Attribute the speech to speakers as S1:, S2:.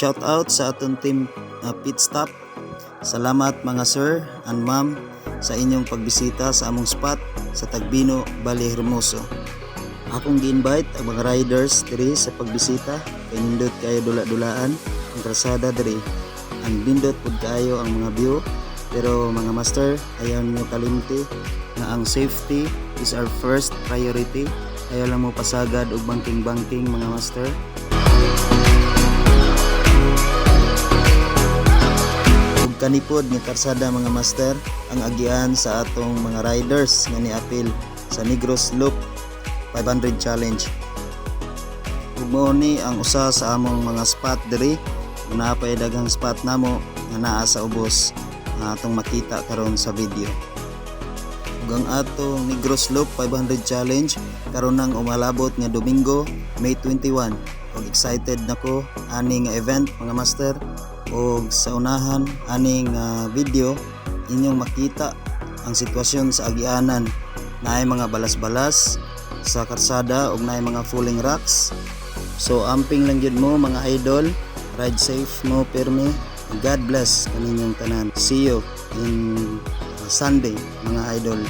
S1: shout out sa aton team pit stop. Salamat mga sir and ma'am sa inyong pagbisita sa among spot sa Tagbino, Valle Hermoso. Akong gi-invite ang mga riders diri sa pagbisita kay nindot kayo dula-dulaan ang kalsada diri. Ang nindot pud kayo ang mga view, pero mga master, ayaw niyo kalimti na ang safety is our first priority. Ayaw lang mo pasagad og banking-banking mga master. Ug kanipod nga karsada mga master ang agian sa atong mga riders nga niapil sa Negros Loop 500 challenge. Ug mao ni ang usa sa among mga spot diri. Napay daghang spot namo nga naa sa ubos nga atong makita karon sa video. Ug ang atong Negros Loop 500 challenge karon nang umalabot nga Domingo, May 21. Ug excited nako ani nga event mga master. Ug sa unahan ani nga video inyong makita ang sitwasyon sa agianan. Naay mga balas-balas sa karsada ug naay mga falling rocks. So amping lang gyud mo mga idol. Ride safe mo permi. God bless kaninyong tanan. See you in Sunday mga idol.